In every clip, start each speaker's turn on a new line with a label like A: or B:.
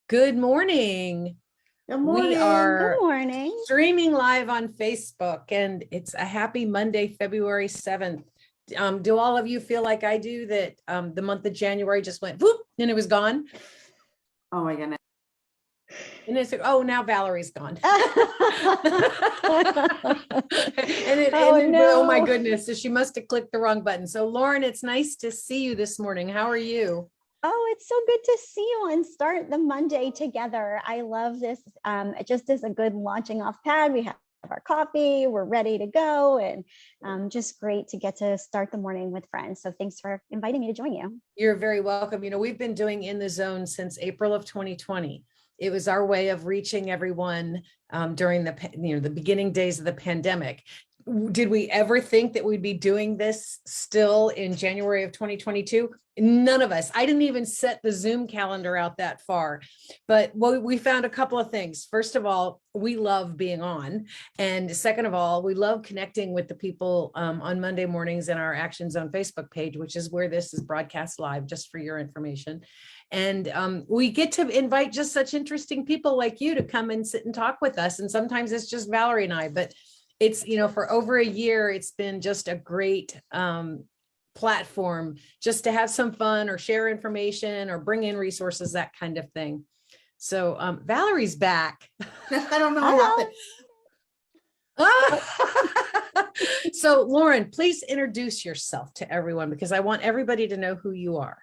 A: Good morning.
B: Good
A: We
B: morning.
A: are
C: Good morning.
A: streaming live on Facebook, and it's a happy Monday, February 7th. Do all of you feel like I do that the month of January just went whoop and it was gone?
B: Oh my goodness.
A: And it's like, oh, now Valerie's gone. Oh my goodness. So she must have clicked the wrong button. So Lauren, it's nice to see you this morning. How are you?
C: Oh, it's so good to see you and start the Monday together. I love this. It just is a good launching off pad. We have our coffee, we're ready to go, and just great to get to start the morning with friends. So thanks for inviting me to join you.
A: You're very welcome. You know, we've been doing In the Zone since April of 2020. It was our way of reaching everyone during the beginning days of the pandemic. Did we ever think that we'd be doing this still in January of 2022? None of us. I didn't even set the Zoom calendar out that far. But we found a couple of things. First of all, we love being on. And second of all, we love connecting with the people on Monday mornings in our Action Zone Facebook page, which is where this is broadcast live, just for your information. And we get to invite just such interesting people like you to come and sit and talk with us. And sometimes it's just Valerie and I, but it's, for over a year, it's been just a great platform just to have some fun or share information or bring in resources, that kind of thing. So Valerie's back.
B: I don't know what
A: happened. So Lauren, please introduce yourself to everyone because I want everybody to know who you are.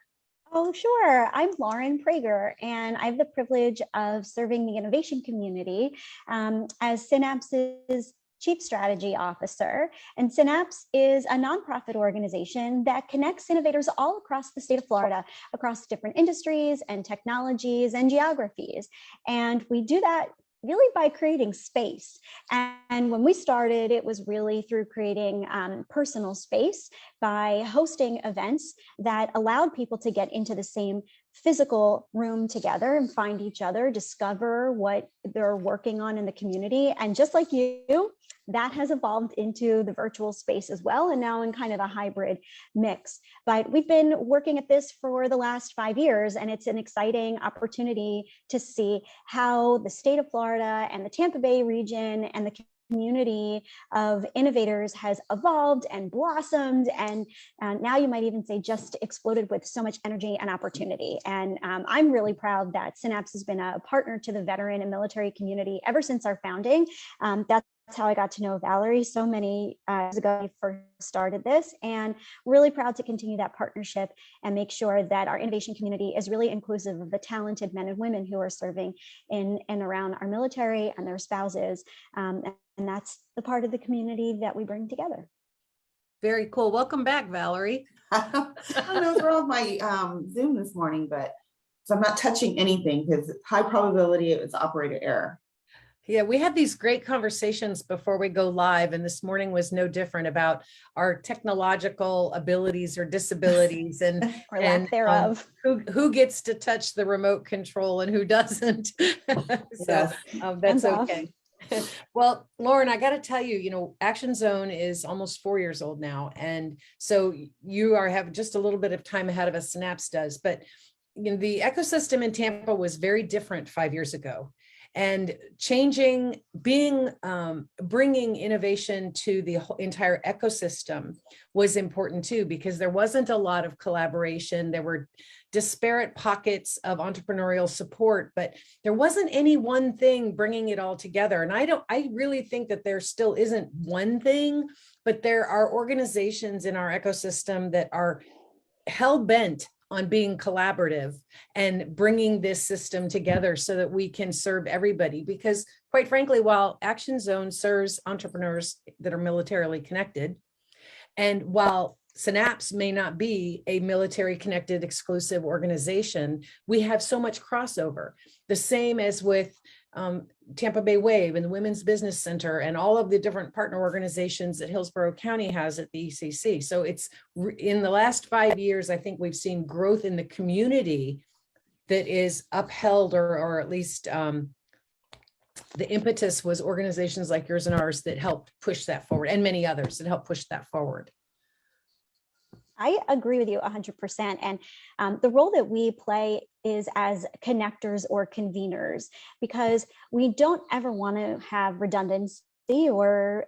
C: Oh, sure. I'm Lauren Prager, and I have the privilege of serving the innovation community as Synapse's Chief Strategy Officer. And Synapse is a nonprofit organization that connects innovators all across the state of Florida, across different industries and technologies and geographies. And we do that really by creating space. And when we started, it was really through creating personal space by hosting events that allowed people to get into the same physical room together and find each other, discover what they're working on in the community. And just like you, that has evolved into the virtual space as well, and now in kind of a hybrid mix. But we've been working at this for the last 5 years, and it's an exciting opportunity to see how the state of Florida and the Tampa Bay region and the community of innovators has evolved and blossomed, and now you might even say just exploded with so much energy and opportunity. And I'm really proud that Synapse has been a partner to the veteran and military community ever since our founding. That's how I got to know Valerie so many years ago when we first started this, and really proud to continue that partnership and make sure that our innovation community is really inclusive of the talented men and women who are serving in and around our military and their spouses. And that's the part of the community that we bring together.
A: Very cool. Welcome back, Valerie.
B: I don't know what's wrong with my Zoom this morning, but so I'm not touching anything because high probability it was operator error.
A: Yeah, we had these great conversations before we go live, and this morning was no different about our technological abilities or disabilities and
C: or lack thereof.
A: Who gets to touch the remote control and who doesn't. So that's okay. Well, Lauren, I got to tell you, Action Zone is almost 4 years old now, and so you have just a little bit of time ahead of us. Synapse does, but the ecosystem in Tampa was very different 5 years ago. And bringing innovation to the whole entire ecosystem was important too, because there wasn't a lot of collaboration. There were disparate pockets of entrepreneurial support, but there wasn't any one thing bringing it all together. And I really think that there still isn't one thing, but there are organizations in our ecosystem that are hell-bent on being collaborative and bringing this system together so that we can serve everybody. Because quite frankly, while Action Zone serves entrepreneurs that are militarily connected, and while Synapse may not be a military connected exclusive organization, we have so much crossover. The same as with Tampa Bay Wave and the Women's Business Center and all of the different partner organizations that Hillsborough County has at the ECC. So it's in the last 5 years, I think we've seen growth in the community that is upheld, or at least the impetus was organizations like yours and ours that helped push that forward, and many others that helped push that forward.
C: I agree with you 100%. And the role that we play is as connectors or conveners, because we don't ever want to have redundancy or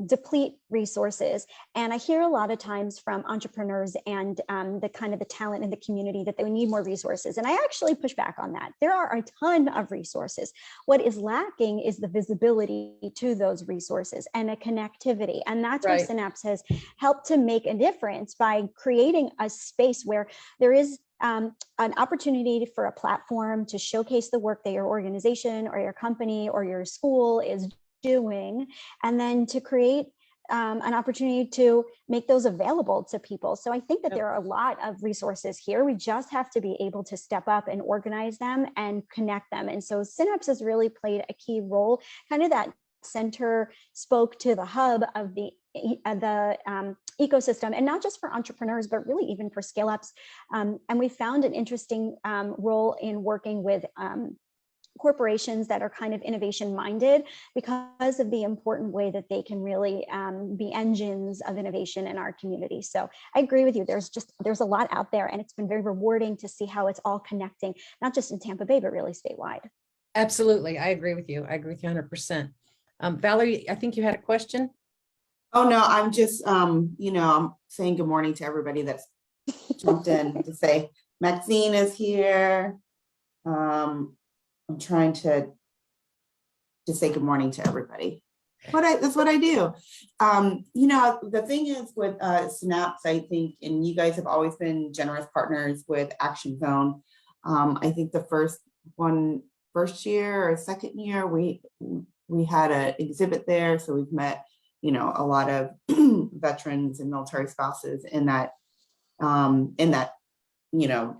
C: deplete resources. And I hear a lot of times from entrepreneurs and the kind of the talent in the community that they need more resources. And I actually push back on that. There are a ton of resources. What is lacking is the visibility to those resources and a connectivity. And that's where
A: Right.
C: Synapse has helped to make a difference by creating a space where there is an opportunity for a platform to showcase the work that your organization or your company or your school is doing, and then to create an opportunity to make those available to people. So I think that
A: Yep.
C: there are a lot of resources here. We just have to be able to step up and organize them and connect them. And so Synapse has really played a key role, kind of that center spoke to the hub of the ecosystem, and not just for entrepreneurs, but really even for scale ups. And we found an interesting role in working with corporations that are kind of innovation minded, because of the important way that they can really be engines of innovation in our community. So I agree with you. There's a lot out there, and it's been very rewarding to see how it's all connecting, not just in Tampa Bay, but really statewide.
A: Absolutely. I agree with you. I agree with you 100%. Valerie, I think you had a question.
B: Oh, no, I'm just, I'm saying good morning to everybody that's jumped in to say Maxine is here. I'm trying to say good morning to everybody. That's what I do. The thing is with Synapse, I think, and you guys have always been generous partners with Action Zone. I think the first year or second year, we had an exhibit there. So we've met, a lot of veterans and military spouses in that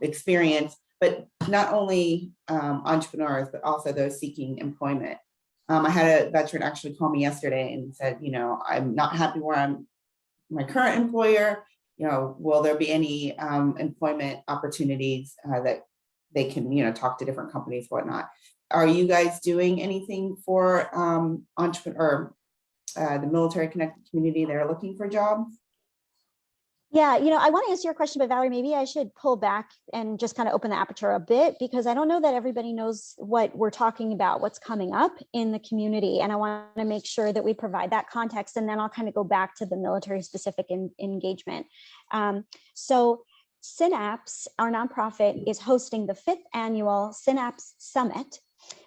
B: experience, but not only entrepreneurs, but also those seeking employment. I had a veteran actually call me yesterday and said, I'm not happy where I'm, my current employer, will there be any employment opportunities that they can, talk to different companies, whatnot. Are you guys doing anything for entrepreneur, the military connected community that are looking for jobs?
C: Yeah, I want to answer your question, but Valerie, maybe I should pull back and just kind of open the aperture a bit, because I don't know that everybody knows what we're talking about, what's coming up in the community. And I want to make sure that we provide that context, and then I'll kind of go back to the military specific engagement. So Synapse, our nonprofit, is hosting the 5th annual Synapse Summit,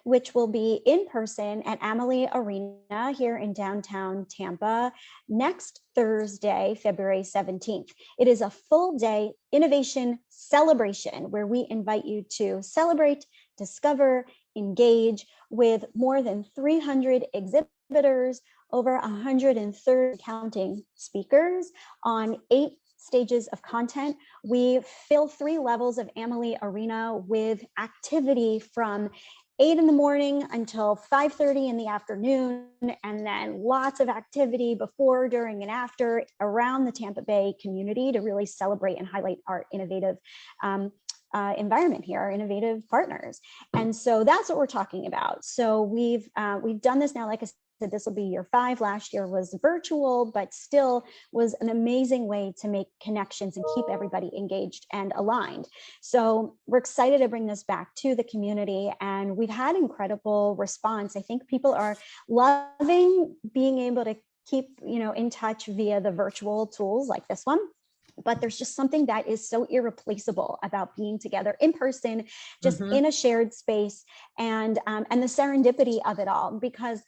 C: which will be in person at Amalie Arena here in downtown Tampa next Thursday, February 17th. It is a full day innovation celebration where we invite you to celebrate, discover, engage with more than 300 exhibitors, over 130 counting speakers on 8 stages of content. We fill 3 levels of Amalie Arena with activity from 8 in the morning until 5:30 in the afternoon, and then lots of activity before, during, and after around the Tampa Bay community to really celebrate and highlight our innovative environment here, our innovative partners. And so that's what we're talking about. So we've done this now, like I said, this will be year 5. Last year was virtual, but still was an amazing way to make connections and keep everybody engaged and aligned. So we're excited to bring this back to the community, and we've had incredible response. I think people are loving being able to keep, in touch via the virtual tools like this one. But there's just something that is so irreplaceable about being together in person, just in a shared space, and the serendipity of it all, because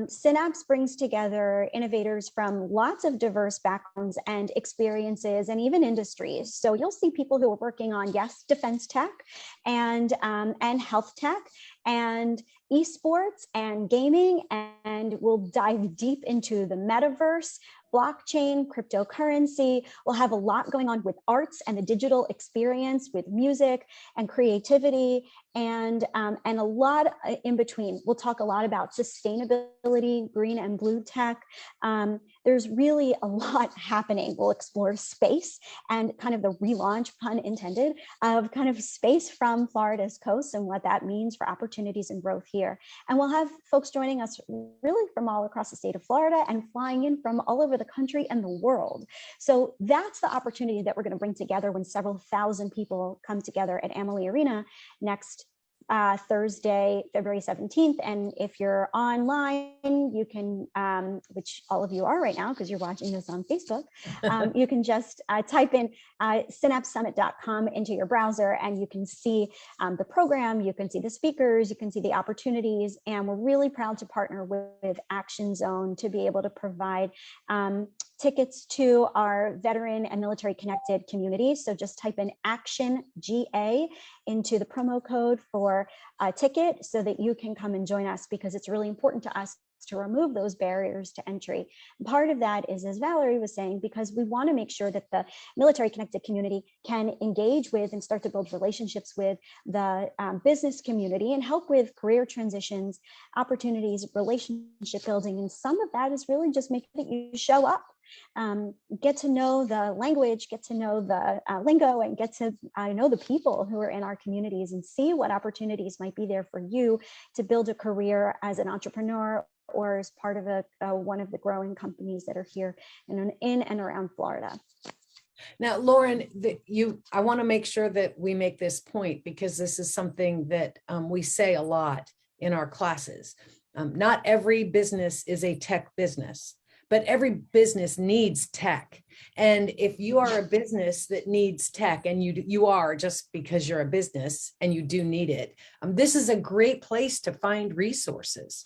C: Synapse brings together innovators from lots of diverse backgrounds and experiences, and even industries. So you'll see people who are working on, yes, defense tech and health tech and esports and gaming, and we'll dive deep into the metaverse, blockchain, cryptocurrency. We'll have a lot going on with arts and the digital experience, with music and creativity, and a lot in between. We'll talk a lot about sustainability, green and blue tech. There's really a lot happening. We'll explore space and kind of the relaunch, pun intended, of kind of space from Florida's coast and what that means for opportunities and growth here. And we'll have folks joining us really from all across the state of Florida and flying in from all over the country and the world. So that's the opportunity that we're going to bring together when several thousand people come together at Amalie Arena next Thursday, February 17th. And if you're online, you can, which all of you are right now because you're watching this on Facebook, you can just type in synapsesummit.com into your browser and you can see the program, you can see the speakers, you can see the opportunities. And we're really proud to partner with Action Zone to be able to provide tickets to our veteran and military connected communities. So just type in Action GA into the promo code for a ticket so that you can come and join us, because it's really important to us to remove those barriers to entry. And part of that is, as Valerie was saying, because we want to make sure that the military connected community can engage with and start to build relationships with the business community and help with career transitions, opportunities, relationship building. And some of that is really just making that you show up. Get to know the language, get to know the lingo, and get to know the people who are in our communities and see what opportunities might be there for you to build a career as an entrepreneur or as part of one of the growing companies that are here in and around Florida.
A: Now, Lauren, I want to make sure that we make this point, because this is something that we say a lot in our classes. Not every business is a tech business, but every business needs tech. And if you are a business that needs tech, and you are, just because you're a business and you do need it, this is a great place to find resources.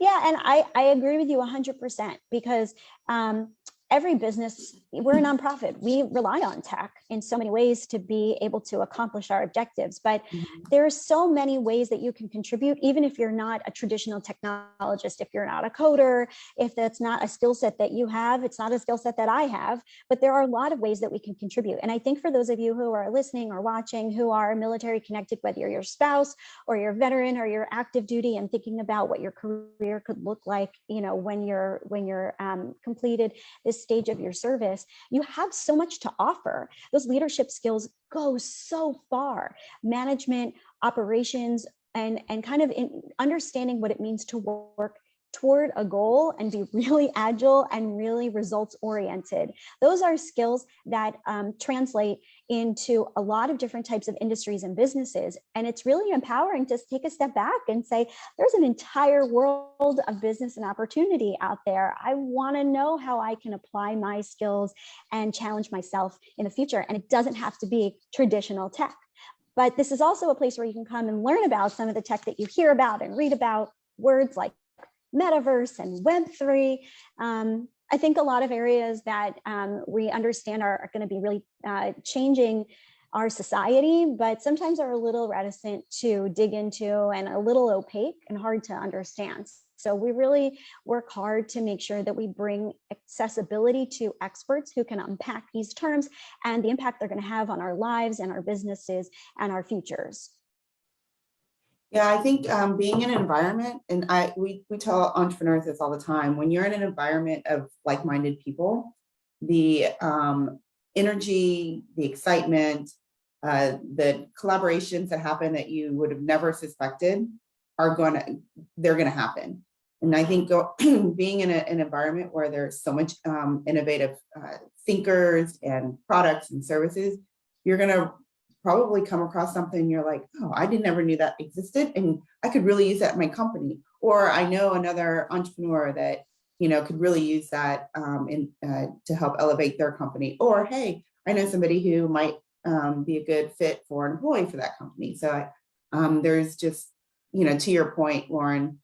C: Yeah, and I agree with you 100%, because every business, we're a nonprofit. We rely on tech in so many ways to be able to accomplish our objectives. But there are so many ways that you can contribute, even if you're not a traditional technologist, if you're not a coder, if that's not a skill set that you have, it's not a skill set that I have, but there are a lot of ways that we can contribute. And I think for those of you who are listening or watching, who are military connected, whether you're your spouse or your veteran or your active duty, and thinking about what your career could look like, when you're completed this stage of your service, you have so much to offer. Those leadership skills go so far. Management, operations, and kind of in understanding what it means to work toward a goal and be really agile and really results oriented. Those are skills that translate into a lot of different types of industries and businesses. And it's really empowering to take a step back and say, there's an entire world of business and opportunity out there. I want to know how I can apply my skills and challenge myself in the future. And it doesn't have to be traditional tech. But this is also a place where you can come and learn about some of the tech that you hear about and read about, words like metaverse and Web3. I think a lot of areas that we understand are going to be really changing our society, but sometimes are a little reticent to dig into and a little opaque and hard to understand. So we really work hard to make sure that we bring accessibility to experts who can unpack these terms and the impact they're going to have on our lives and our businesses and our futures.
B: Yeah, I think being in an environment, and we tell entrepreneurs this all the time, when you're in an environment of like-minded people, the energy, the excitement, the collaborations that happen that you would have never suspected they're gonna happen. And I think being in an environment where there's so much innovative thinkers and products and services, you're gonna probably come across something you're like, oh, I never knew that existed, and I could really use that in my company. Or I know another entrepreneur that could really use that to help elevate their company. Or hey, I know somebody who might be a good fit for an employee for that company. So there's just to your point, Lauren,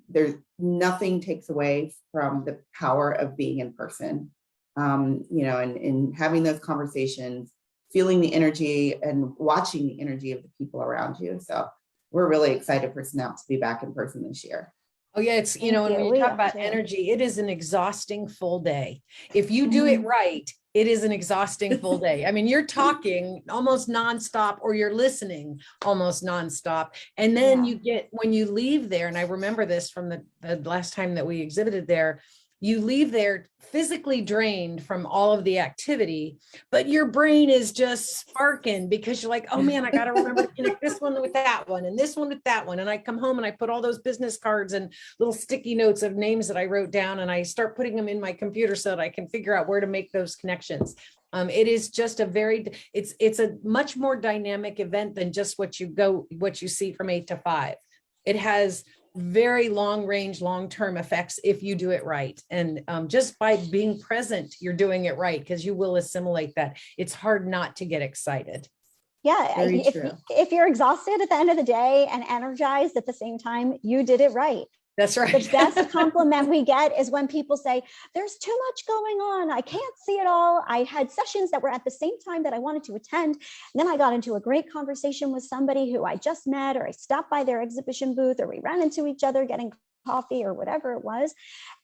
B: there's nothing takes away from the power of being in person. And having those conversations, feeling the energy and watching the energy of the people around you. So we're really excited for Synapse to be back in person this year.
A: Oh yeah, it's, and when you talk about energy, it is an exhausting full day. If you do it right, it is an exhausting full day. I mean, you're talking almost nonstop, or you're listening almost nonstop. And then when you leave there, and I remember this from the last time that we exhibited there, you leave there physically drained from all of the activity, but your brain is just sparking because you're like, oh man, I got to remember to connect this one with that one and this one with that one. And I come home and I put all those business cards and little sticky notes of names that I wrote down, and I start putting them in my computer so that I can figure out where to make those connections. It is just it's a much more dynamic event than just what you see from 8 to 5. It has very long range, long-term effects if you do it right. And just by being present, you're doing it right, because you will assimilate that. It's hard not to get excited.
C: Yeah,
B: Very true.
C: if you're exhausted at the end of the day and energized at the same time, you did it right.
A: That's right.
C: The best compliment we get is when people say, there's too much going on. I can't see it all. I had sessions that were at the same time that I wanted to attend. And then I got into a great conversation with somebody who I just met, or I stopped by their exhibition booth, or we ran into each other getting coffee or whatever it was.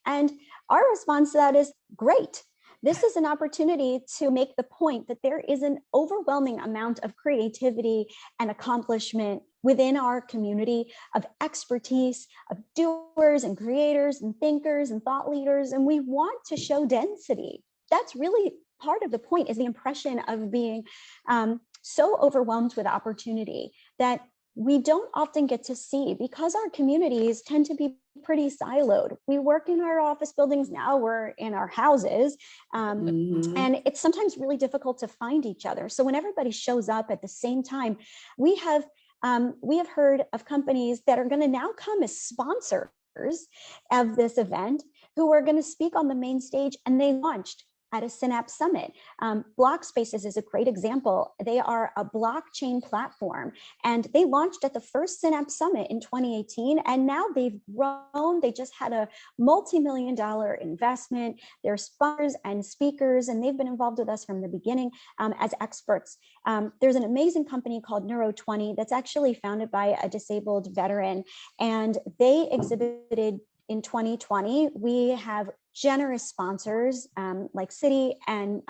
C: And our response to that is great. This is an opportunity to make the point that there is an overwhelming amount of creativity and accomplishment within our community, of expertise, of doers and creators and thinkers and thought leaders. And we want to show density. That's really part of the point, is the impression of being so overwhelmed with opportunity that we don't often get to see, because our communities tend to be pretty siloed. We work in our office buildings now, we're in our houses, and it's sometimes really difficult to find each other. So when everybody shows up at the same time, we have heard of companies that are going to now come as sponsors of this event, who are going to speak on the main stage, and they launched at a Synapse Summit. Block Spaces is a great example. They are a blockchain platform, and they launched at the first Synapse Summit in 2018, and now they've grown. They just had a multi-million-dollar investment. They're sponsors and speakers, and they've been involved with us from the beginning as experts. There's an amazing company called Neuro20 that's actually founded by a disabled veteran, and they exhibited in 2020. We have generous sponsors like Citi and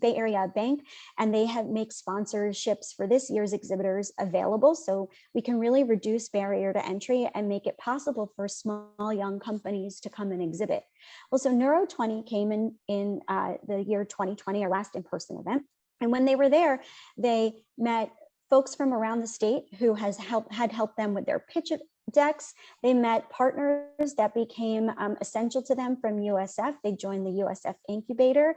C: Bay Area Bank, and they make sponsorships for this year's exhibitors available, so we can really reduce barrier to entry and make it possible for small young companies to come and exhibit. Well, so Neuro20 came in the year 2020, our last in-person event, and when they were there, they met folks from around the state who had helped them with their pitch decks. They met partners that became essential to them from USF. They joined the USF incubator.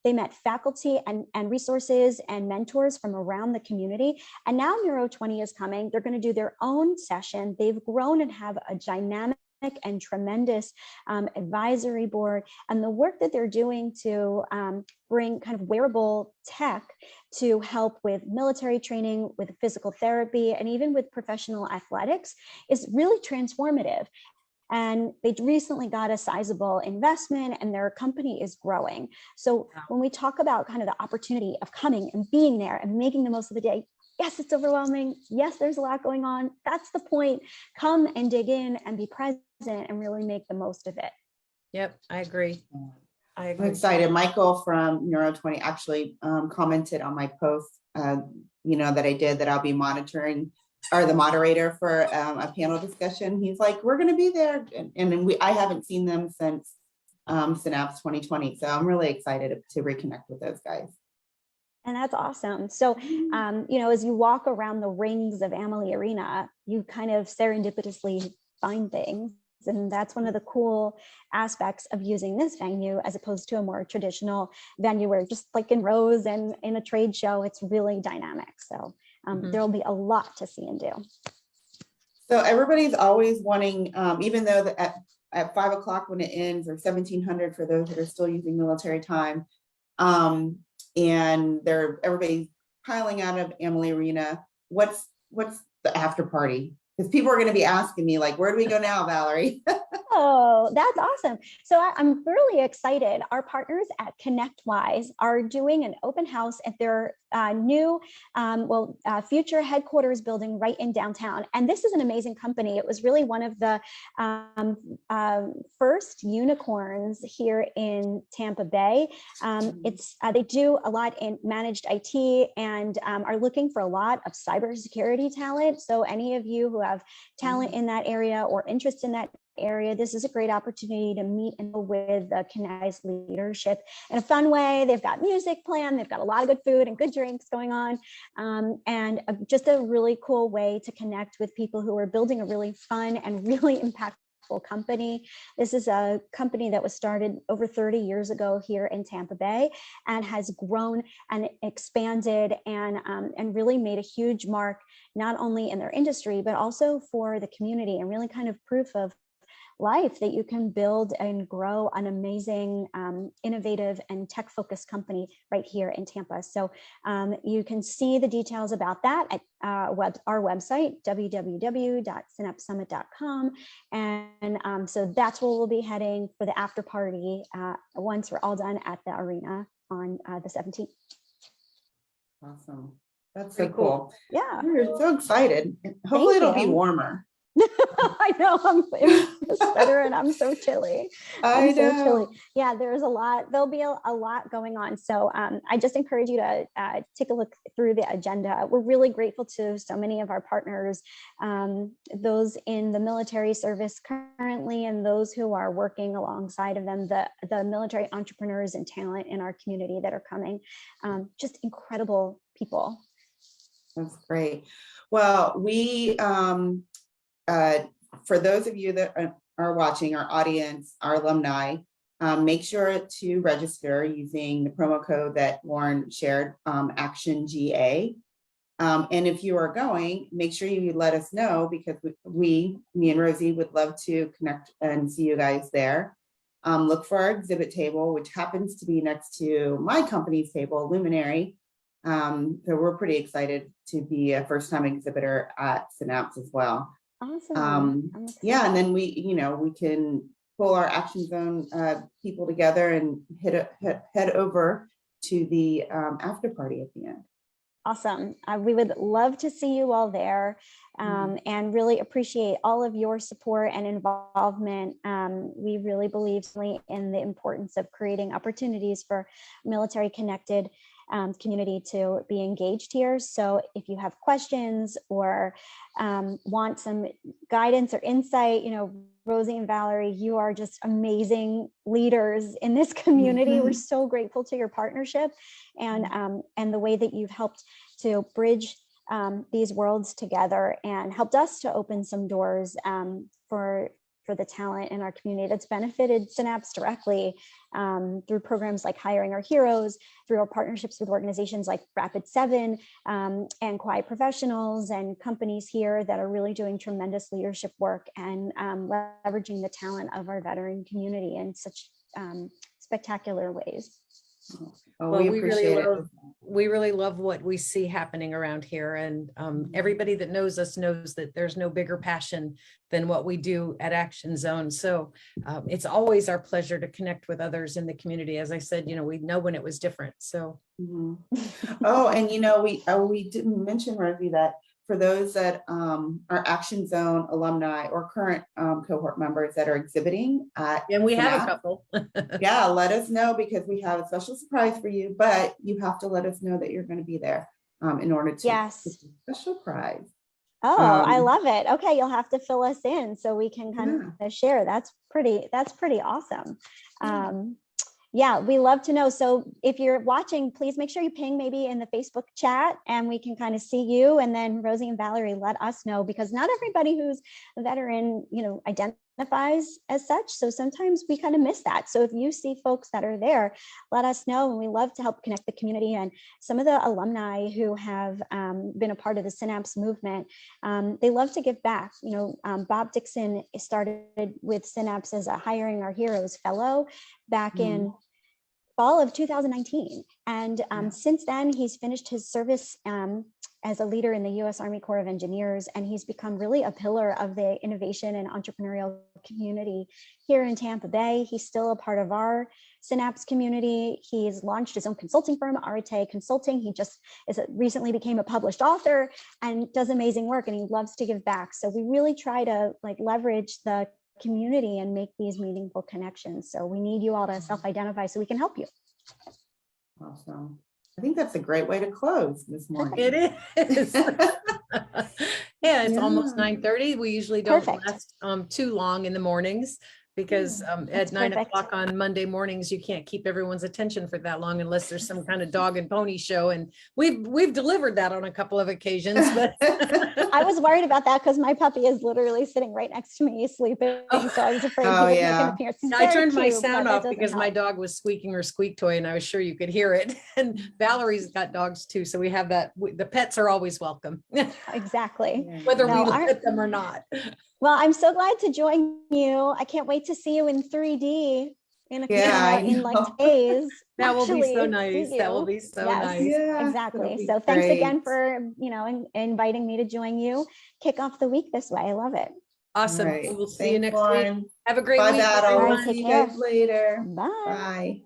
C: They met faculty and resources and mentors from around the community. And now Neuro20 is coming. They're going to do their own session. They've grown and have a dynamic and tremendous advisory board, and the work that they're doing to bring kind of wearable tech to help with military training, with physical therapy, and even with professional athletics is really transformative. And they recently got a sizable investment, and their company is growing. So when we talk about kind of the opportunity of coming and being there and making the most of the day, yes, it's overwhelming. Yes, there's a lot going on. That's the point. Come and dig in and be present and really make the most of it.
A: Yep, I agree.
B: I'm excited. Michael from Neuro20 actually commented on my post, that I did, that I'll be monitoring, or the moderator for a panel discussion. He's like, we're going to be there. And I haven't seen them since Synapse 2020. So I'm really excited to reconnect with those guys.
C: And that's awesome. So, as you walk around the rings of Amalie Arena, you kind of serendipitously find things. And that's one of the cool aspects of using this venue, as opposed to a more traditional venue where, just like in rows and in a trade show, it's really dynamic. So there'll be a lot to see and do.
B: So everybody's always wanting, even though at 5 o'clock when it ends, or 1700 for those that are still using military time, and everybody's piling out of Amalie Arena, what's the after party? Because people are going to be asking me, like, where do we go now, Valerie?
C: Oh, that's awesome. So I'm really excited. Our partners at ConnectWise are doing an open house at their new, future headquarters building right in downtown. And this is an amazing company. It was really one of the first unicorns here in Tampa Bay. They do a lot in managed IT, and are looking for a lot of cybersecurity talent. So any of you who have talent in that area or interest in that area, this is a great opportunity to meet and with the Canadian leadership in a fun way. They've got music planned, they've got a lot of good food and good drinks going on, and just a really cool way to connect with people who are building a really fun and really impactful company. This is a company that was started over 30 years ago here in Tampa Bay and has grown and expanded and really made a huge mark, not only in their industry, but also for the community, and really kind of proof of life that you can build and grow an amazing, innovative and tech-focused company right here in Tampa. So you can see the details about that at our website, www.synapsesummit.com. And so that's where we'll be heading for the after party once we're all done at the arena on the 17th.
B: Awesome. That's so
A: Pretty cool.
B: cool.
C: Yeah.
B: We're so excited. Hopefully it'll be
C: you.
B: warmer.
C: I know, I'm in the sweater and I'm so chilly.
B: I know.
C: So chilly. Yeah, there's a lot, there'll be a lot going on. So I just encourage you to take a look through the agenda. We're really grateful to so many of our partners, those in the military service currently, and those who are working alongside of them, the military entrepreneurs and talent in our community that are coming. Just incredible people.
B: That's great. Well, we, for those of you that are watching, our audience, our alumni, make sure to register using the promo code that Lauren shared, ActionGA. And if you are going, make sure you let us know, because me and Rosie would love to connect and see you guys there. Look for our exhibit table, which happens to be next to my company's table, Luminary. So we're pretty excited to be a first-time exhibitor at Synapse as well.
C: Awesome.
B: Yeah, and then we can pull our Action Zone people together and head over to the after party at the end.
C: Awesome. We would love to see you all there, and really appreciate all of your support and involvement. We really believe in the importance of creating opportunities for military connected community to be engaged here. So if you have questions or want some guidance or insight, Rosie and Valerie, you are just amazing leaders in this community. We're so grateful to your partnership and the way that you've helped to bridge these worlds together and helped us to open some doors for the talent in our community that's benefited Synapse directly through programs like Hiring Our Heroes, through our partnerships with organizations like Rapid7 and Quiet Professionals, and companies here that are really doing tremendous leadership work and leveraging the talent of our veteran community in such spectacular ways.
B: Oh,
A: Well,
B: we appreciate it.
A: We really love what we see happening around here, and everybody that knows us knows that there's no bigger passion than what we do at Action Zone. So it's always our pleasure to connect with others in the community. As I said, we know when it was different. So.
B: Oh, and we didn't mention, Rosie, that for those that are Action Zone alumni or current cohort members that are exhibiting at
A: And we have a
B: Synapse,
A: couple.
B: yeah, let us know, because we have a special surprise for you, but you have to let us know that you're going to be there in order to get the special prize.
C: Oh, I love it. Okay, you'll have to fill us in so we can kind of share. That's pretty awesome. Yeah, we love to know. So if you're watching, please make sure you ping maybe in the Facebook chat and we can kind of see you. And then Rosie and Valerie, let us know, because not everybody who's a veteran, identifies as such. So sometimes we kind of miss that. So if you see folks that are there, let us know. And we love to help connect the community. And some of the alumni who have been a part of the Synapse movement, they love to give back. Bob Dixon started with Synapse as a Hiring Our Heroes fellow back in fall of 2019. And since then, he's finished his service as a leader in the U.S. Army Corps of Engineers, and he's become really a pillar of the innovation and entrepreneurial community here in Tampa Bay. He's still a part of our Synapse community. He's launched his own consulting firm, Arete Consulting. He just recently became a published author and does amazing work, and he loves to give back. So we really try to leverage the community and make these meaningful connections. So we need you all to self-identify so we can help you.
B: Awesome. I think that's a great way to close this morning.
A: It is. Yeah, it's almost
B: Yeah.
A: 9:30. We usually don't
C: Perfect.
A: last too long in the mornings because
C: That's
A: at 9
C: perfect.
A: o'clock on Monday mornings, you can't keep everyone's attention for that long unless there's some kind of dog and pony show. And we've delivered that on a couple of occasions, but
C: I was worried about that because my puppy is literally sitting right next to me sleeping. So I was afraid
B: Oh,
C: he would make
B: yeah.
C: an appearance. He's
A: I
C: very
A: turned my
C: cute, but
A: sound
C: that
A: off
C: doesn't
A: because my
C: help.
A: dog was squeaking her squeak toy and I was sure you could hear it. And Valerie's got dogs too. So we have that. The pets are always welcome,
C: Exactly.
A: whether
C: No,
A: we
C: our-
A: let them or not.
C: Well, I'm so glad to join you. I can't wait to see you in 3D in
B: I
C: like
B: know.
C: days.
A: That will be so
C: Actually,
A: nice.
C: see
A: That will
C: you.
A: be so
C: Yes.
A: nice.
B: Yeah, that'll
C: Exactly.
B: be
C: So thanks again
B: great.
C: for, inviting me to join you. Kick off the week this way. I love it.
A: Awesome.
B: Right.
A: We'll see you
B: Thanks,
A: next week.
B: Lauren.
A: Have a great
B: Bye,
A: week,
B: Battle.
C: All right,
A: everyone.
C: take
B: See you
C: care.
B: guys later.
C: Bye.
B: Bye.